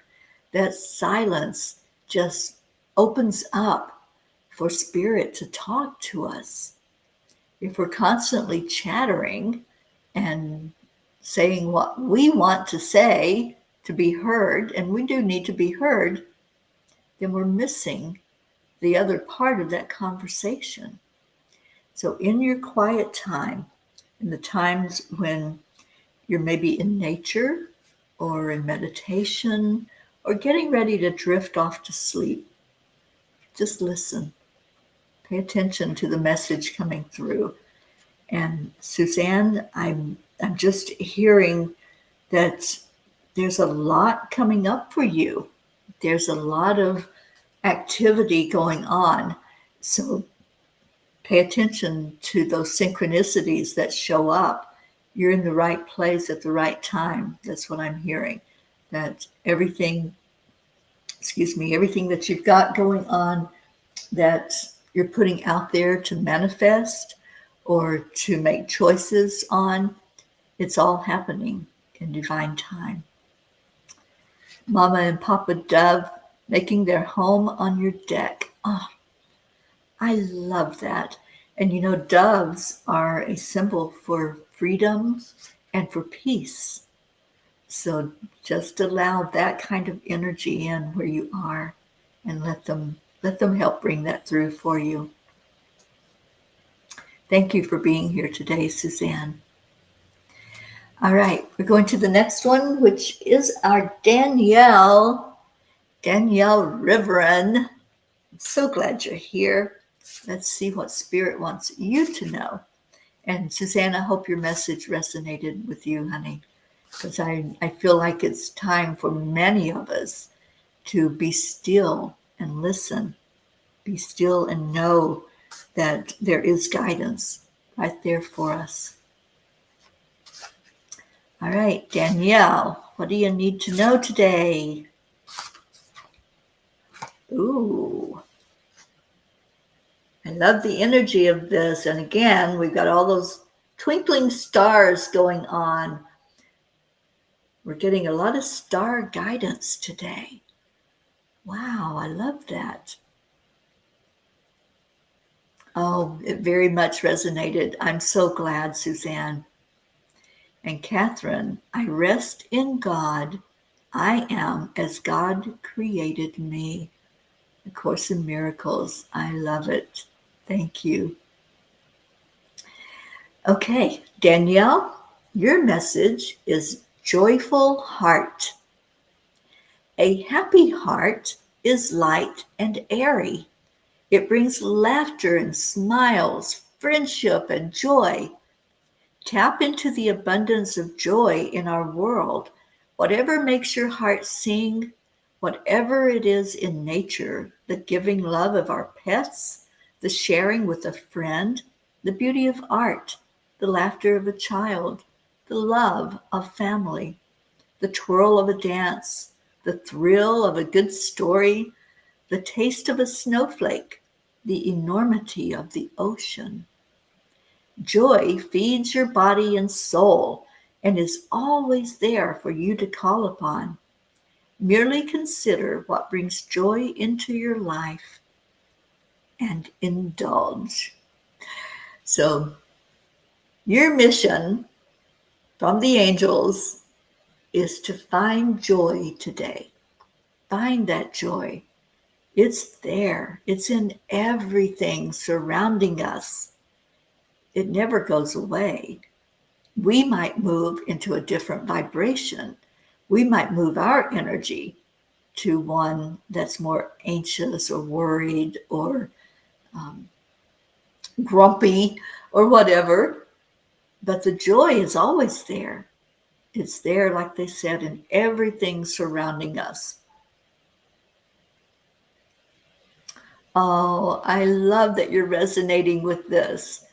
That silence just opens up for Spirit to talk to us. If we're constantly chattering and saying what we want to say to be heard, and we do need to be heard, then we're missing the other part of that conversation. So in your quiet time, in the times when you're maybe in nature or in meditation or getting ready to drift off to sleep, just listen. Pay attention to the message coming through. And Suzanne, I'm just hearing that there's a lot coming up for you. There's a lot of activity going on. So pay attention to those synchronicities that show up. You're in the right place at the right time. That's what I'm hearing. That everything that you've got going on, that you're putting out there to manifest or to make choices on, it's all happening in divine time. Mama and Papa Dove making their home on your deck. Oh, I love that. And you know, doves are a symbol for freedom and for peace. So just allow that kind of energy in where you are and let them help bring that through for you. Thank you for being here today, Suzanne. All right, we're going to the next one, which is our Danielle Riverin. I'm so glad you're here. Let's see what Spirit wants you to know. And Suzanne, I hope your message resonated with you, honey, because I feel like it's time for many of us to be still and listen. Be still and know that there is guidance right there for us. All right, Danielle, what do you need to know today? Ooh. I love the energy of this. And again, we've got all those twinkling stars going on. We're getting a lot of star guidance today. Wow, I love that. Oh, it very much resonated. I'm so glad, Suzanne. And Catherine, I rest in God. I am as God created me. A Course in Miracles. I love it. Thank you. Okay, Danielle, your message is joyful heart. A happy heart is light and airy. It brings laughter and smiles, friendship and joy. Tap into the abundance of joy in our world. Whatever makes your heart sing, whatever it is in nature, the giving love of our pets, the sharing with a friend, the beauty of art, the laughter of a child, the love of family, the twirl of a dance, the thrill of a good story, the taste of a snowflake, the enormity of the ocean. Joy feeds your body and soul and is always there for you to call upon. Merely consider what brings joy into your life and indulge. So, your mission from the angels is to find joy today. Find that joy. It's there, it's in everything surrounding us. It never goes away. We might move into a different vibration. We might move our energy to one that's more anxious or worried or grumpy or whatever. But the joy is always there. It's there, like they said, in everything surrounding us. Oh, I love that you're resonating with this.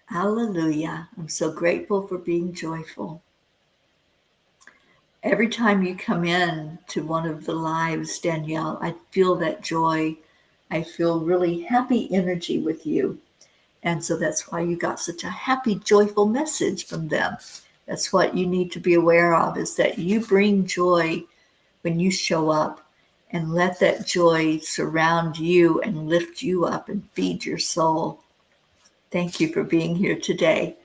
Hallelujah. I'm so grateful for being joyful. Every time you come in to one of the lives, Danielle, I feel that joy. I feel really happy energy with you. And so that's why you got such a happy, joyful message from them. That's what you need to be aware of, is that you bring joy when you show up, and let that joy surround you and lift you up and feed your soul. Thank you for being here today.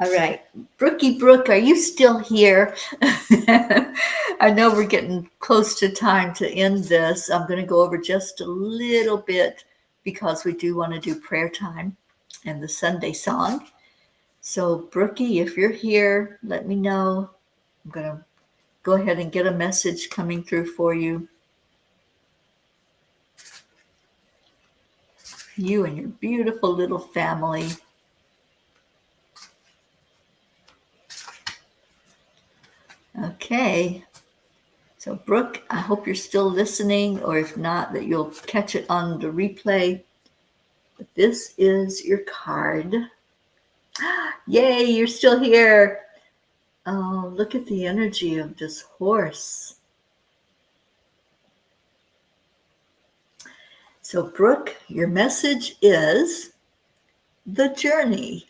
All right, Brookie Brooke, are you still here? I know we're getting close to time to end this. I'm going to go over just a little bit because we do want to do prayer time and the Sunday song. So, Brookie, if you're here, let me know. I'm going to go ahead and get a message coming through for you. You and your beautiful little family. Okay. So, Brooke, I hope you're still listening, or if not, that you'll catch it on the replay. But this is your card. Yay, you're still here. Oh, look at the energy of this horse. So, Brooke, your message is the journey.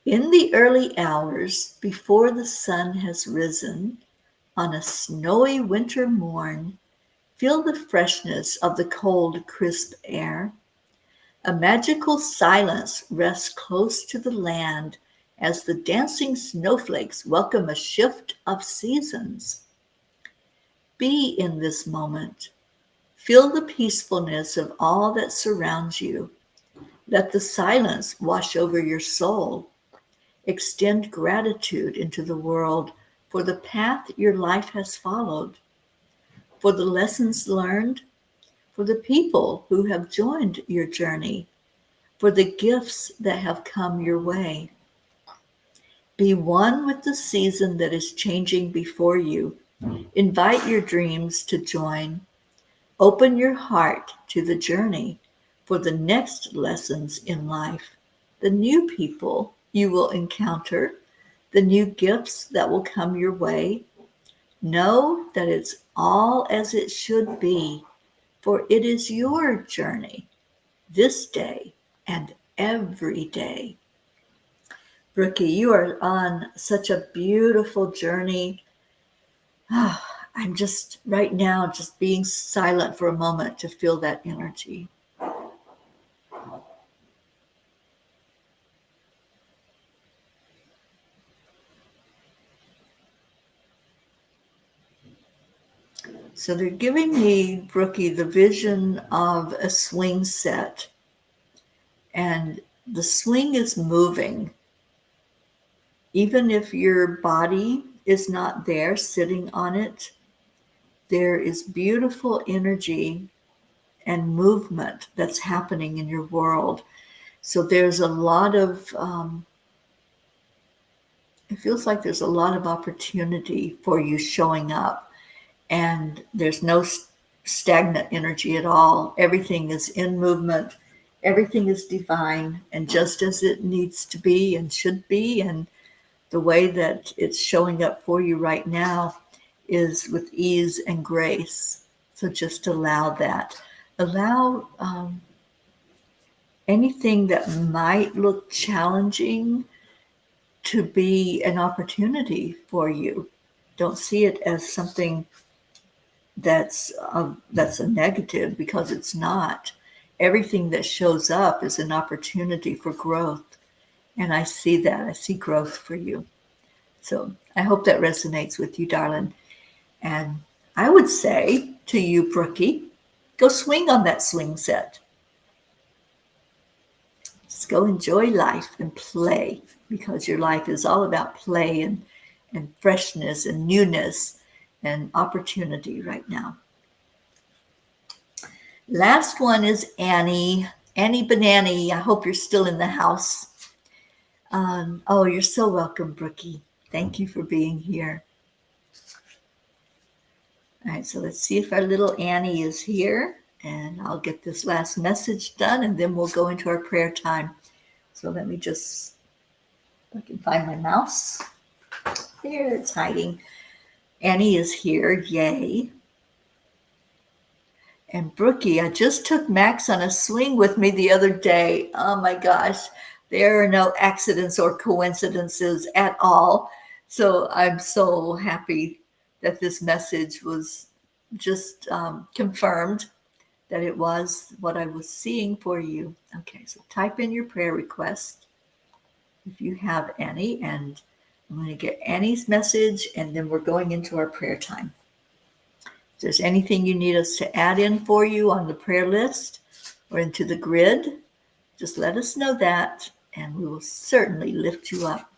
In the early hours before the sun has risen, on a snowy winter morn, feel the freshness of the cold, crisp air. A magical silence rests close to the land as the dancing snowflakes welcome a shift of seasons. Be in this moment. Feel the peacefulness of all that surrounds you. Let the silence wash over your soul. Extend gratitude into the world for the path your life has followed, for the lessons learned, for the people who have joined your journey, for the gifts that have come your way. Be one with the season that is changing before you. Invite your dreams to join. Open your heart to the journey for the next lessons in life, the new people you will encounter, the new gifts that will come your way. Know that it's all as it should be. for it is your journey this day and every day. Brookie, you are on such a beautiful journey. I'm just right now just being silent for a moment to feel that energy. So they're giving me, Brookie, the vision of a swing set. And the swing is moving. Even if your body is not there sitting on it, there is beautiful energy and movement that's happening in your world. So there's a lot of, it feels like there's a lot of opportunity for you showing up. And there's no stagnant energy at all. Everything is in movement. Everything is divine and just as it needs to be and should be. And the way that it's showing up for you right now is with ease and grace. So just allow that. Allow anything that might look challenging to be an opportunity for you. Don't see it as something that's a negative, because it's not. Everything that shows up is an opportunity for growth. And I see that. I see growth for you. So I hope that resonates with you, darling. And I would say to you, Brookie, go swing on that swing set. Just go enjoy life and play, because your life is all about play and freshness and newness and opportunity right now. Last one is Annie. Annie Banani. I hope you're still in the house. Oh, you're so welcome, Brookie. Thank you for being here. All right, so let's see if our little Annie is here, and I'll get this last message done, and then we'll go into our prayer time. So let me just, if I can find my mouse. There, it's hiding. Annie is here. Yay. And Brookie, I just took Max on a swing with me the other day. Oh my gosh, there are no accidents or coincidences at all. So I'm so happy that this message was just confirmed that it was what I was seeing for you. Okay, so type in your prayer request if you have any, and I'm going to get Annie's message, and then we're going into our prayer time. If there's anything you need us to add in for you on the prayer list or into the grid, just let us know that, and we will certainly lift you up.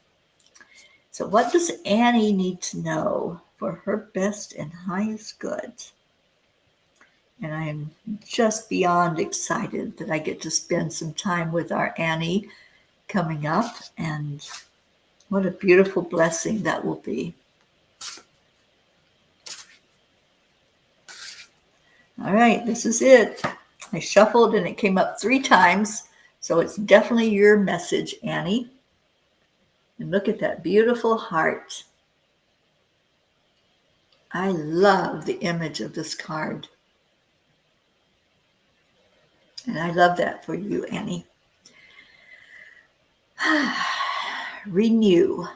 So what does Annie need to know for her best and highest good? And I am just beyond excited that I get to spend some time with our Annie coming up, and what a beautiful blessing that will be. All right, this is it. I shuffled and it came up 3 times, so it's definitely your message, Annie. And look at that beautiful heart. I love the image of this card. And I love that for you, Annie. Renew.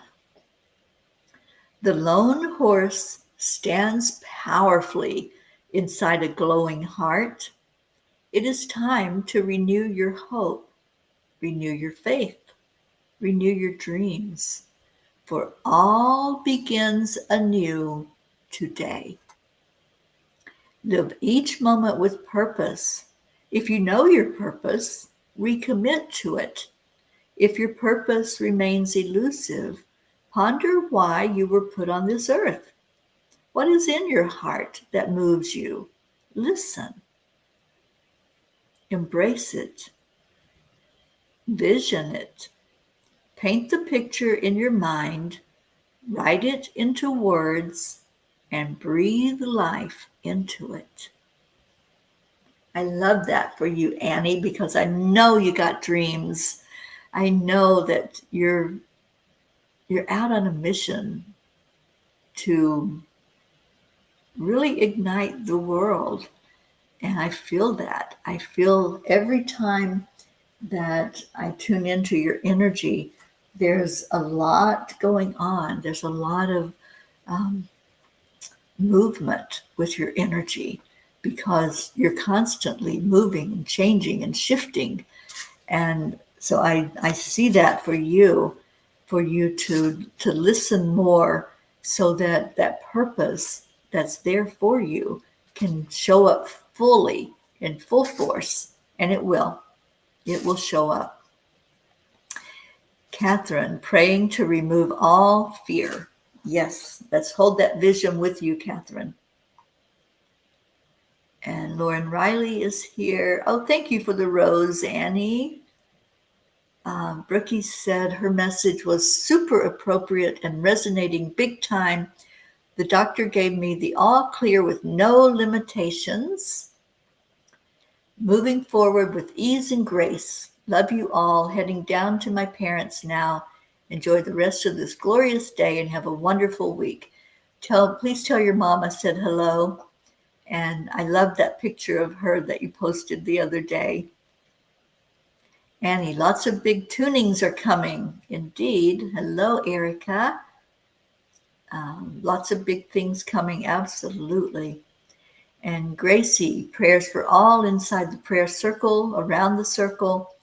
The lone horse stands powerfully inside a glowing heart. It is time to renew your hope, renew your faith, renew your dreams, for all begins anew today. Live each moment with purpose. If you know your purpose, recommit to it. If your purpose remains elusive, ponder why you were put on this earth. What is in your heart that moves you? Listen. Embrace it. Vision it. Paint the picture in your mind, write it into words, and breathe life into it. I love that for you, Annie, because I know you got dreams. I know that you're out on a mission to really ignite the world And I feel that. I feel every time that I tune into your energy, there's a lot going on. There's a lot of um, movement with your energy because you're constantly moving and changing and shifting. And so I see that for you to listen more so that that purpose that's there for you can show up fully in full force. And it will show up. Catherine, praying to remove all fear. Yes, let's hold that vision with you, Catherine. And Lauren Riley is here. Oh, thank you for the rose, Annie. Brookie said her message was super appropriate and resonating big time. The doctor gave me the all clear with no limitations. Moving forward with ease and grace. Love you all. Heading down to my parents now. Enjoy the rest of this glorious day and have a wonderful week. Please tell your mom I said hello. And I love that picture of her that you posted the other day. Annie, lots of big tunings are coming. Indeed. Hello, Erica. Lots of big things coming. Absolutely. And Gracie, prayers for all inside the prayer circle, around the circle,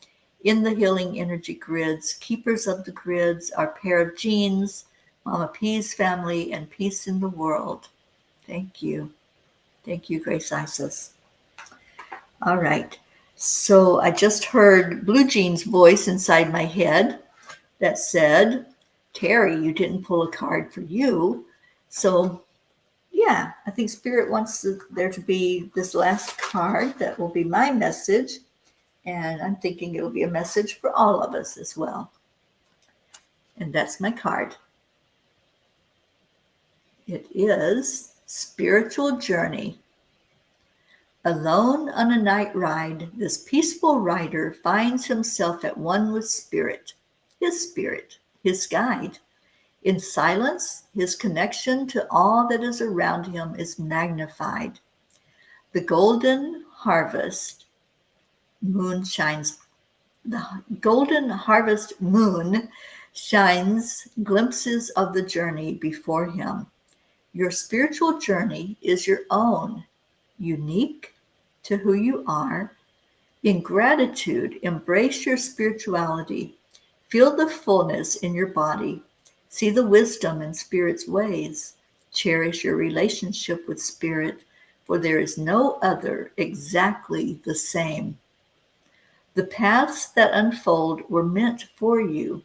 in the healing energy grids, keepers of the grids, our pair of genes, Mama P's family, and peace in the world. Thank you. Thank you, Grace Isis. All right. So I just heard Blue Jean's voice inside my head that said, Terry, you didn't pull a card for you. So yeah, I think Spirit wants there to be this last card that will be my message. And I'm thinking it'll be a message for all of us as well. And that's my card. It is Spiritual Journey. Alone on a night ride, this peaceful rider finds himself at one with Spirit, his guide. In silence, his connection to all that is around him is magnified. The golden harvest moon shines. The golden harvest moon shines glimpses of the journey before him. Your spiritual journey is your own, unique to who you are. In gratitude, embrace your spirituality. Feel the fullness in your body. See the wisdom in Spirit's ways. Cherish your relationship with Spirit, for there is no other exactly the same. The paths that unfold were meant for you,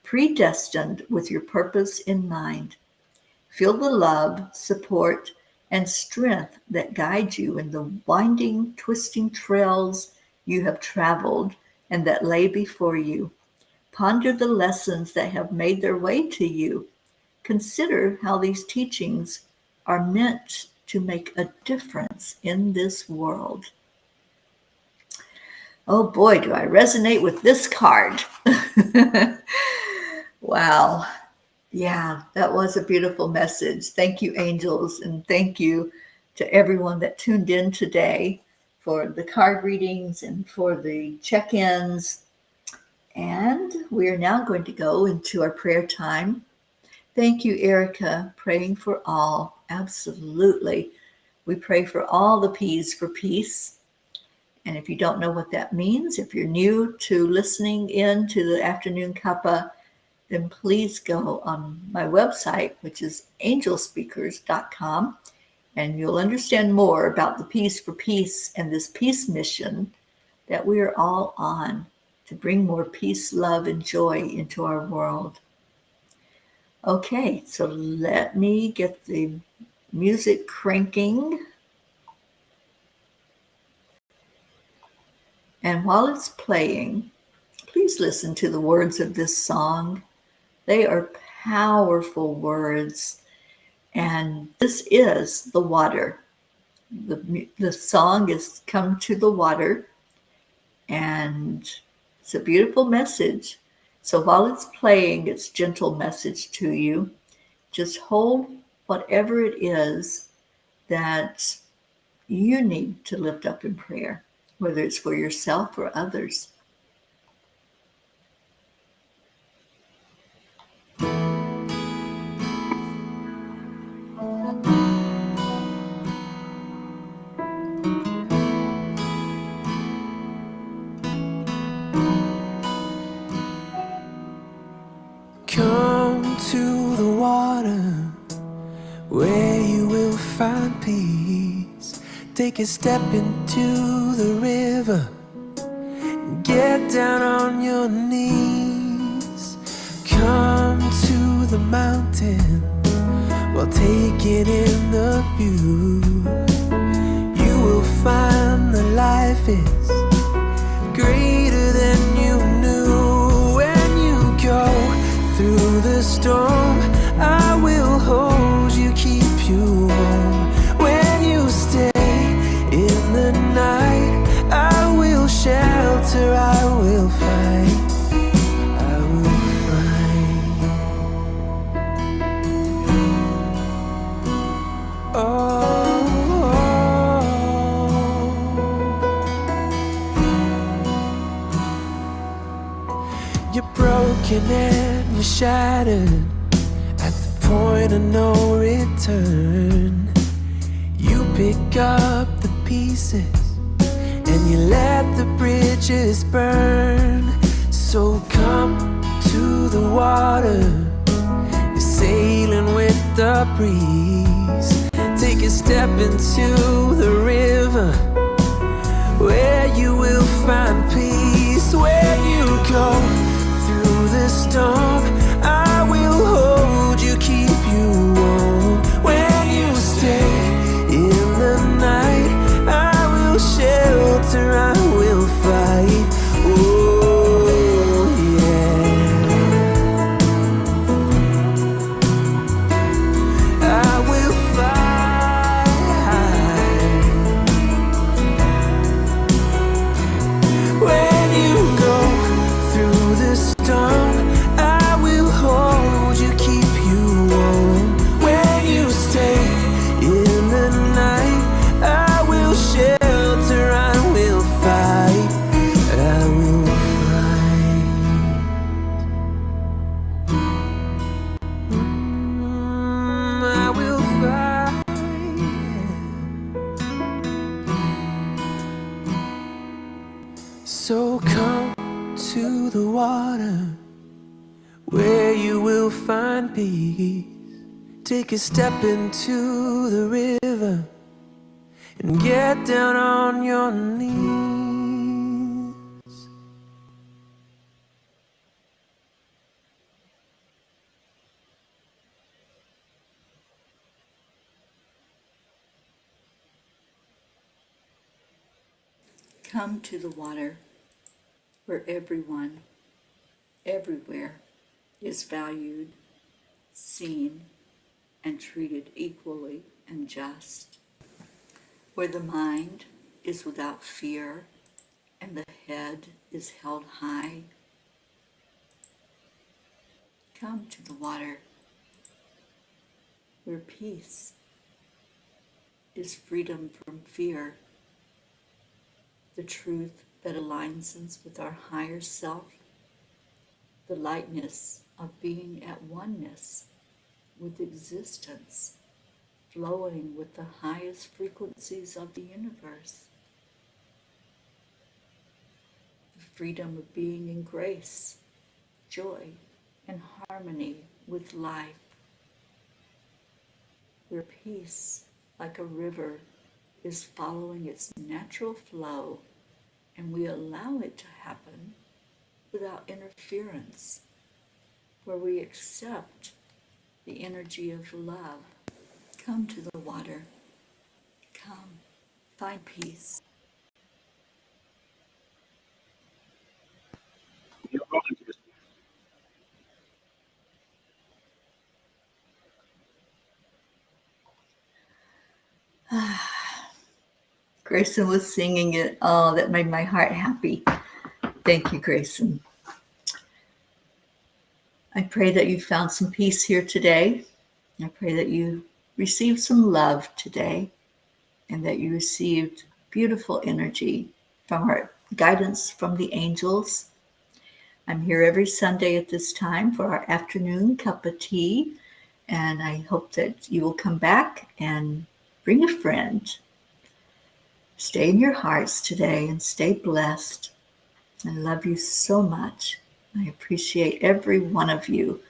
predestined with your purpose in mind. Feel the love, support, and strength that guide you in the winding, twisting trails you have traveled and that lay before you. Ponder the lessons that have made their way to you. Consider how these teachings are meant to make a difference in this world. Oh boy, do I resonate with this card. Wow. Yeah, that was a beautiful message. Thank you, angels, and thank you to everyone that tuned in today for the card readings and for the check-ins. And we are now going to go into our prayer time. Thank you, Erica, praying for all. Absolutely. We pray for all the P's for peace. And if you don't know what that means, if you're new to listening in to the Afternoon Cuppa, then please go on my website, which is angelspeakers.com, and you'll understand more about the Peace for Peace and this peace mission that we are all on to bring more peace, love, and joy into our world. Okay, so let me get the music cranking. And while it's playing, please listen to the words of this song. They are powerful words. And this is the water. The song is Come to the Water. And it's a beautiful message. So while it's playing its gentle message to you, just hold whatever it is that you need to lift up in prayer, whether it's for yourself or others. Come to the water where you will find peace. Take a step into the river. Get down on your knees. Come to the mountain while taking in the view. You will find that life is greater than you knew. When you go through the storm, I will hold you, keep you warm. When you stay in the night, I will shelter, I will fight, I will fight. You're broken and you're shattered at the point of no return. You pick up the pieces and you let the bridges burn. So come to the water, you're sailing with the breeze. Take a step into the river where you will find peace. When you go through the storm, I will hold you, keep you warm. When you stay in the night, I will shelter, I will fight. Oh yeah, I will fight. When you go through the storm, I will hold you, keep you warm. When you stay in the night, I will shelter, I will fight, I will fight. I will fight. So come to the water where you will find peace. Take a step into the river and get down on your knees. Come to the water where everyone, everywhere, is valued, seen, and treated equally and just. Where the mind is without fear and the head is held high. Come to the water where peace is freedom from fear, the truth that aligns us with our higher self, the lightness of being at oneness with existence, flowing with the highest frequencies of the universe, the freedom of being in grace, joy, and harmony with life, where peace, like a river, is following its natural flow, and we allow it to happen without interference, where we accept the energy of love. Come to the water. Come, find peace. Grayson was singing it. Oh, that made my heart happy. Thank you, Grayson. I pray that you found some peace here today. I pray that you received some love today. and that you received beautiful energy from our guidance from the angels. I'm here every Sunday at this time for our afternoon cup of tea, and I hope that you will come back and bring a friend. Stay in your hearts today and stay blessed. I love you so much. I appreciate every one of you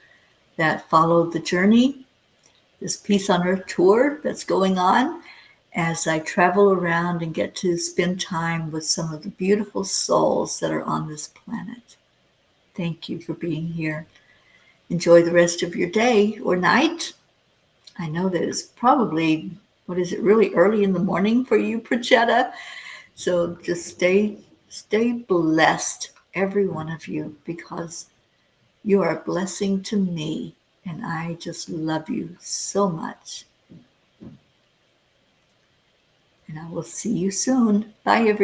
that followed the journey, this Peace on Earth tour that's going on, as I travel around and get to spend time with some of the beautiful souls that are on this planet. Thank you for being here. Enjoy the rest of your day or night. I know that it's probably, really early in the morning for you, Prachetta. So just stay blessed, every one of you, because you are a blessing to me, and I just love you so much. And I will see you soon. Bye, everyone.